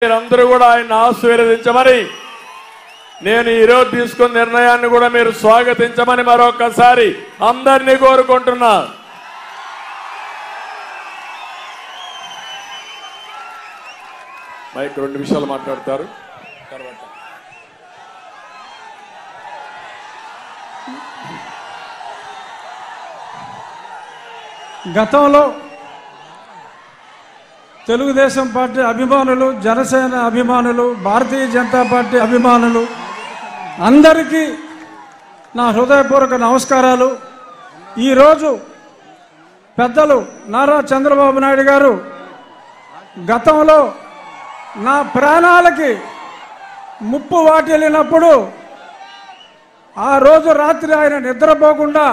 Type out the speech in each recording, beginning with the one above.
మీరందరూ కూడా ఆయన ఆశీర్వదించమని నేను ఈ రోజు తీసుకున్న నిర్ణయాన్ని కూడా మీరు స్వాగతించమని మరొకసారి అందరినీ కోరుకుంటున్నా. మైక్ 2 నిమిషాలు మాట్లాడతారు. తర్వాత గతంలో తెలుగుదేశం పార్టీ అభిమానులు, జనసేన అభిమానులు, భారతీయ జనతా పార్టీ అభిమానులు అందరికీ నా హృదయపూర్వక నమస్కారాలు. ఈరోజు పెద్దలు నారా చంద్రబాబు నాయుడు గారు గతంలో నా ప్రాణాలకి ముప్పు వాటిల్లినప్పుడు ఆ రోజు రాత్రి ఆయన నిద్రపోకుండా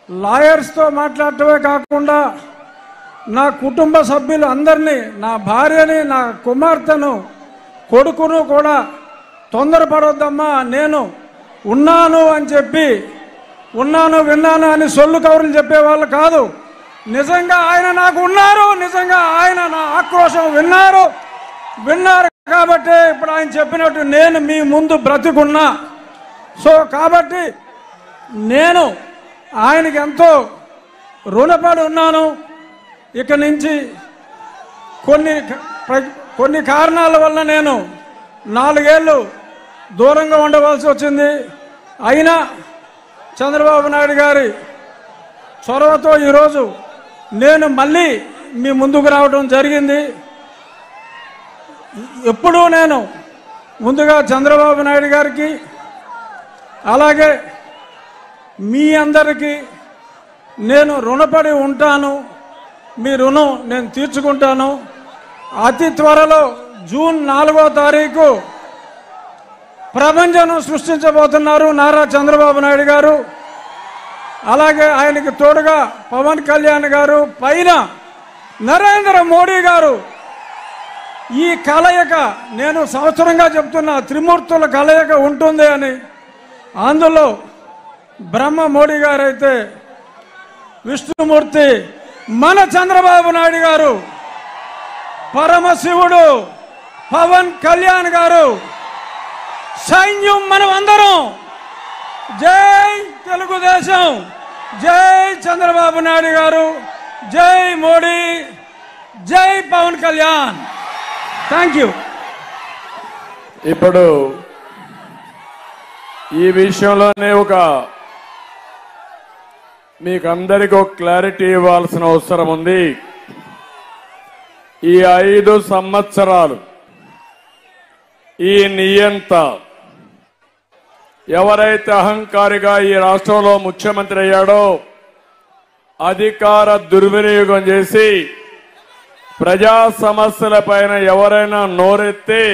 లాయర్స్తో మాట్లాడటమే కాకుండా నా కుటుంబ సభ్యులు అందరినీ, నా భార్యని, నా కుమార్తెను, కొడుకును కూడా తొందరపడొద్దమ్మా, నేను ఉన్నాను అని చెప్పి, ఉన్నాను విన్నాను అని సొల్లు కబుర్లు చెప్పేవాళ్ళు కాదు. నిజంగా ఆయన నాకు ఉన్నారు, నిజంగా ఆయన నా ఆక్రోశం విన్నారు కాబట్టి ఇప్పుడు ఆయన చెప్పినట్టు నేను మీ ముందు బ్రతికున్నా. సో కాబట్టి నేను ఆయనకి ఎంతో రుణపడి ఉన్నాను. ఇక నుంచి కొన్ని కారణాల వల్ల నేను 4 ఏళ్ళు దూరంగా ఉండవలసి వచ్చింది. అయినా చంద్రబాబు నాయుడు గారి చొరవతో ఈరోజు నేను మళ్ళీ మీ ముందుకు రావడం జరిగింది. ఎప్పుడూ నేను ముందుగా చంద్రబాబు నాయుడు గారికి అలాగే మీ అందరికీ నేను రుణపడి ఉంటాను. మీ రుణం నేను తీర్చుకుంటాను. అతి త్వరలో జూన్ 4వ తారీఖు ప్రపంచం సృష్టించబోతున్నారు నారా చంద్రబాబు నాయుడు గారు. అలాగే ఆయనకి తోడుగా పవన్ కళ్యాణ్ గారు, పైన నరేంద్ర మోడీ గారు. ఈ కలయిక నేను సంవత్సరంగా చెప్తున్నా, త్రిమూర్తుల కలయిక ఉంటుంది అని. అందులో బ్రహ్మ మోడీ గారు అయితే విష్ణుమూర్తి మన చంద్రబాబు నాయుడు గారు, పరమశివుడు పవన్ కళ్యాణ్ గారు, సైన్యం మనం అందరం. జై తెలుగుదేశం, జై చంద్రబాబు నాయుడు గారు, జై మోడీ, జై పవన్ కళ్యాణ్. Thank you. ఇప్పుడు ఈ విషయంలోనే మీకు అందరికీ ఒక క్లారిటీ ఇవ్వాల్సిన అవసరం ఉంది. ఈ 5 సంవత్సరాలు ఈ నియంత ఎవరైతే అహంకారిగా ఈ రాష్ట్రంలో ముఖ్యమంత్రి అయ్యాడో, అధికార దుర్వినియోగం చేసి ప్రజా సమస్యలపైన ఎవరైనా నోరెత్తి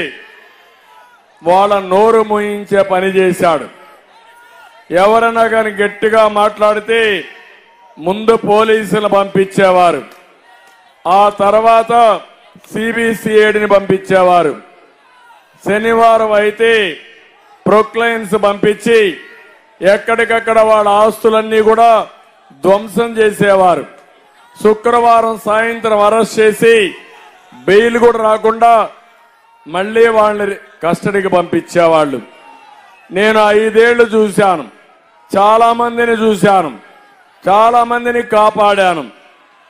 వాళ్ళ నోరు మూయించే పని చేశాడు. ఎవరైనా కానీ గట్టిగా మాట్లాడితే ముందు పోలీసులు పంపించేవారు, ఆ తర్వాత సిబిసిఐడిని పంపించేవారు. శనివారం అయితే ప్రొక్లైన్స్ పంపించి ఎక్కడికక్కడ వాళ్ళ ఆస్తులన్నీ కూడా ధ్వంసం చేసేవారు. శుక్రవారం సాయంత్రం అరెస్ట్ చేసి బెయిల్ కూడా రాకుండా మళ్లీ వాళ్ళని కస్టడీకి పంపించేవాళ్ళు. నేను 5 ఏళ్లు చూశాను, చాలా మందిని చూశాను, చాలా మందిని కాపాడాను.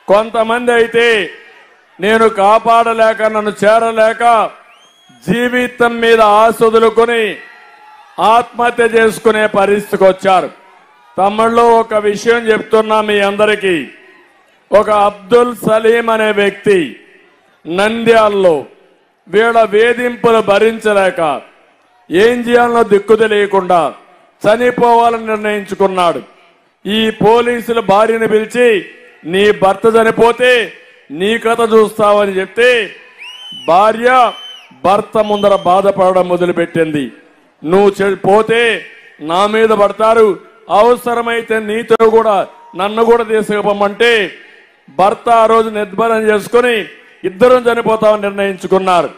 కొంతమంది అయితే నేను కాపాడలేక, నన్ను చేరలేక జీవితం మీద ఆశ వదులుకొని ఆత్మహత్య చేసుకునే పరిస్థితికి వచ్చారు. తమ్ముళ్ళు ఒక విషయం చెప్తున్నా మీ అందరికీ. ఒక అబ్దుల్ సలీం అనే వ్యక్తి నంద్యాలలో వీళ్ళ వేధింపులు భరించలేక ఏం చేయాలనో దిక్కు తెలియకుండా చనిపోవాలని నిర్ణయించుకున్నాడు. ఈ పోలీసులు భార్యను పిలిచి, నీ భర్త చనిపోతే నీ కథ చూస్తావని చెప్తే భార్య భర్త ముందర బాధపడడం మొదలుపెట్టింది. నువ్వు పోతే నా మీద పడతారు, అవసరమైతే నీతో కూడా నన్ను కూడా తీసుకుపోమంటే భర్త ఆ రోజు నిర్భరం చేసుకుని ఇద్దరం చనిపోతామని నిర్ణయించుకున్నారు.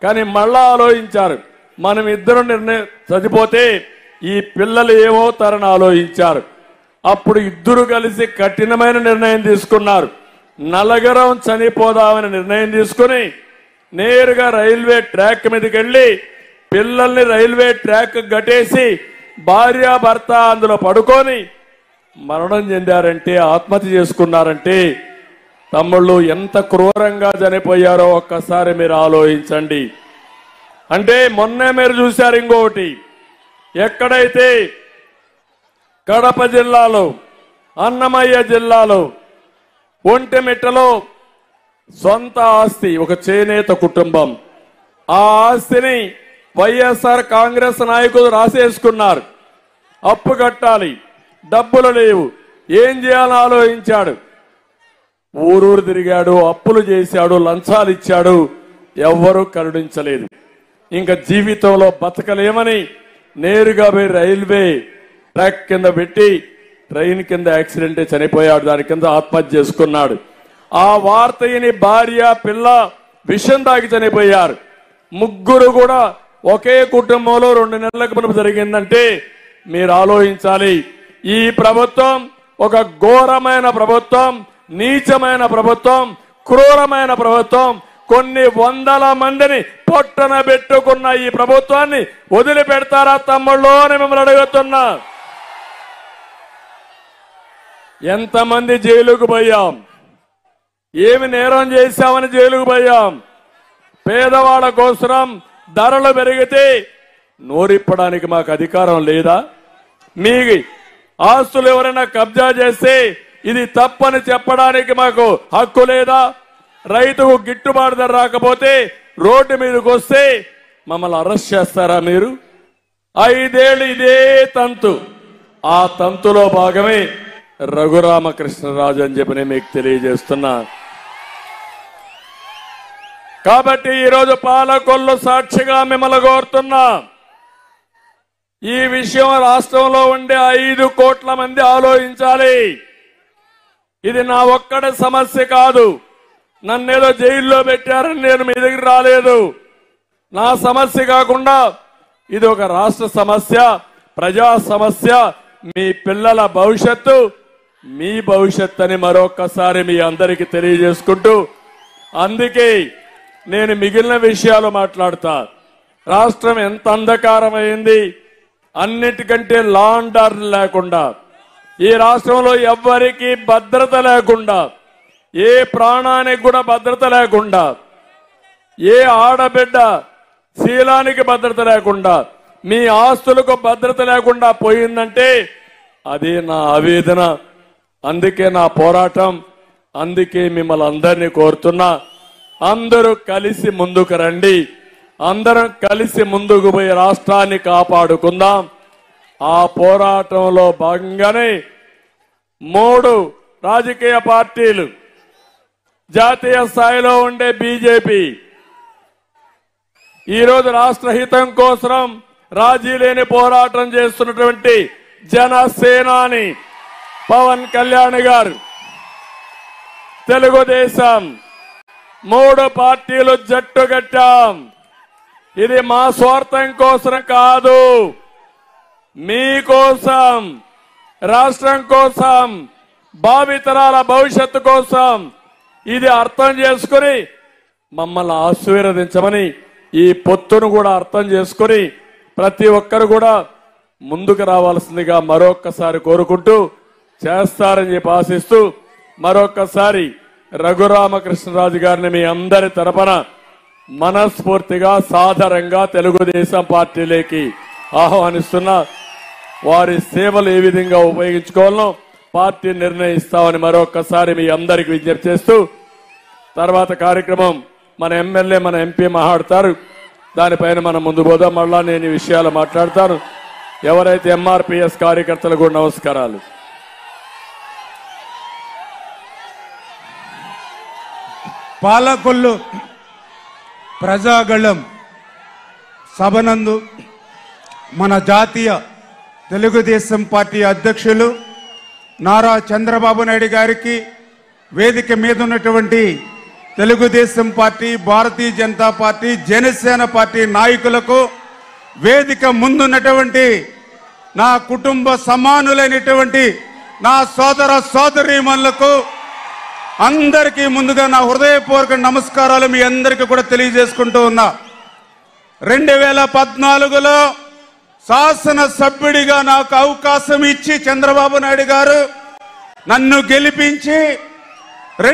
కానీ మళ్ళా ఆలోచించారు, మనం ఇద్దరం చనిపోతే ఈ పిల్లలు ఏమవుతారని ఆలోచించారు. అప్పుడు ఇద్దరు కలిసి కఠినమైన నిర్ణయం తీసుకున్నారు. నలుగురం చనిపోదామని నిర్ణయం తీసుకుని నేరుగా రైల్వే ట్రాక్ మీదకి వెళ్ళి పిల్లల్ని రైల్వే ట్రాక్ గట్టేసి భార్యాభర్త అందులో పడుకొని మరణం చెందారంటే, ఆత్మహత్య చేసుకున్నారంటే తమ్ముళ్ళు ఎంత క్రూరంగా చనిపోయారో ఒక్కసారి మీరు ఆలోచించండి. అంటే మొన్నే మీరు చూశారు ఇంకొకటి, ఎక్కడైతే కడప జిల్లాలో, అన్నమయ్య జిల్లాలో ఒంటిమిట్టలో సొంత ఆస్తి ఒక చేనేత కుటుంబం, ఆ ఆస్తిని వైఎస్ఆర్ కాంగ్రెస్ నాయకులు రాసేసుకున్నారు. అప్పు కట్టాలి, డబ్బులు లేవు, ఏం చేయాలని ఆలోచించాడు. ఊరూరు తిరిగాడు, అప్పులు చేశాడు, లంచాలు ఇచ్చాడు, ఎవ్వరూ కరుణించలేదు. ఇంకా జీవితంలో బతకలేమని నేరుగా పోయి రైల్వే ట్రాక్ కింద పెట్టి ట్రైన్ కింద యాక్సిడెంట్ చనిపోయాడు. దాని కింద ఆత్మహత్య చేసుకున్నాడు. ఆ వార్తని భార్య పిల్ల విషం తాగి చనిపోయారు. ముగ్గురు కూడా ఒకే కుటుంబంలో 2 నెలలకు మునుపు జరిగిందంటే మీరు ఆలోచించాలి. ఈ ప్రభుత్వం ఒక ఘోరమైన ప్రభుత్వం, నీచమైన ప్రభుత్వం, క్రూరమైన ప్రభుత్వం. కొన్ని వందల మందిని పొట్టన పెట్టుకున్న ఈ ప్రభుత్వాన్ని వదిలిపెడతారా తమ్ముళ్ళు అని మిమ్మల్ని అడుగుతున్నా. ఎంతమంది జైలుకు పోయాం, ఏమి నేరం చేశామని జైలుకు పోయాం. పేదవాళ్ళ కోసం ధరలు పెరిగితే నోరిప్పడానికి మాకు అధికారం లేదా? మీ ఆస్తులు ఎవరైనా కబ్జా చేస్తే ఇది తప్పని చెప్పడానికి మాకు హక్కు లేదా? రైతుకు గిట్టుబాటు ధర రాకపోతే రోడ్డు మీదకి వస్తే మమ్మల్ని అరెస్ట్ చేస్తారా మీరు? 5 ఏళ్ళు ఇదే తంతు. ఆ తంతులో భాగమే రఘురామకృష్ణరాజు అని చెప్పి నేను మీకు తెలియజేస్తున్నా. కాబట్టి ఈరోజు పాలకొల్లు సాక్షిగా మిమ్మల్ని కోరుతున్నా, ఈ విషయం రాష్ట్రంలో ఉండే 5 కోట్ల మంది ఆలోచించాలి. ఇది నా ఒక్కడి సమస్య కాదు. నన్నేదో జైల్లో పెట్టారని నేను మీ దగ్గర రాలేదు. నా సమస్య కాకుండా ఇది ఒక రాష్ట్ర సమస్య, ప్రజా సమస్య, మీ పిల్లల భవిష్యత్తు, మీ భవిష్యత్తు అని మరొకసారి మీ అందరికీ తెలియజేసుకుంటూ, అందుకే నేను మిగిలిన విషయాలు మాట్లాడతా. రాష్ట్రం ఎంత అంధకారమైంది, అన్నిటికంటే లా అండ్ ఆర్డర్ లేకుండా, ఈ రాష్ట్రంలో ఎవ్వరికీ భద్రత లేకుండా, ఏ ప్రాణానికి కూడా భద్రత లేకుండా, ఏ ఆడబిడ్డ శీలానికి భద్రత లేకుండా, మీ ఆస్తులకు భద్రత లేకుండా పోయిందంటే అది నా ఆవేదన. అందుకే నా పోరాటం. అందుకే మిమ్మల్ని అందరినీ కోరుతున్నా, అందరూ కలిసి ముందుకు రండి. అందరం కలిసి ముందుకు పోయి రాష్ట్రాన్ని కాపాడుకుందాం. ఆ పోరాటంలో భాగంగానే 3 రాజకీయ పార్టీలు, జాతీయ స్థాయిలో ఉండే బీజేపీ, ఈరోజు రాష్ట్ర హితం కోసం రాజీ లేని పోరాటం చేస్తున్నటువంటి జనసేనాని పవన్ కళ్యాణ్ గారు, తెలుగుదేశం, 3 పార్టీలు జట్టు కట్టాం. ఇది మా స్వార్థం కోసం కాదు, మీకోసం, రాష్ట్రం కోసం, భావితరాల భవిష్యత్తు కోసం. ఇది అర్థం చేసుకుని మమ్మల్ని ఆశీర్వదించమని, ఈ పొత్తును కూడా అర్థం చేసుకుని ప్రతి ఒక్కరు కూడా ముందుకు రావాల్సిందిగా మరొక్కసారి కోరుకుంటూ, చేస్తారని చెప్పి ఆశిస్తూ, మరొక్కసారి రఘురామకృష్ణరాజు గారిని మీ అందరి తరపున మనస్ఫూర్తిగా సాదరంగా తెలుగుదేశం పార్టీలోకి ఆహ్వానిస్తున్నా. వారి సేవలు ఏ విధంగా ఉపయోగించుకోవాలో పార్టీ నిర్ణయిస్తామని మరొక్కసారి మీ అందరికి విజ్ఞప్తి చేస్తూ, తర్వాత కార్యక్రమం మన ఎమ్మెల్యే, మన ఎంపీ మాట్లాడతారు. దానిపైన మనం ముందు పోదాం. మళ్ళా నేను ఈ విషయాలు మాట్లాడతాను. ఎవరైతే ఎంఆర్పీఎస్ కార్యకర్తలకు కూడా నమస్కారాలు. పాలకొల్లు ప్రజాగళం సభనందు మన జాతీయ తెలుగుదేశం పార్టీ అధ్యక్షులు నారా చంద్రబాబు నాయుడు గారికి, వేదిక మీద ఉన్నటువంటి Telugu Desam party, Bharatiya Janata party, Janasena party నాయకులకు, వేదిక ముందున్నటువంటి నా కుటుంబ సమానులైనటువంటి నా సోదర సోదరీమణులకు అందరికీ ముందుగా నా హృదయపూర్వక నమస్కారాలు మీ అందరికీ కూడా తెలియజేసుకుంటూ ఉన్నా. 2014లో శాసన సభ్యుడిగా నాకు అవకాశం ఇచ్చి చంద్రబాబు నాయుడు గారు నన్ను గెలిపించి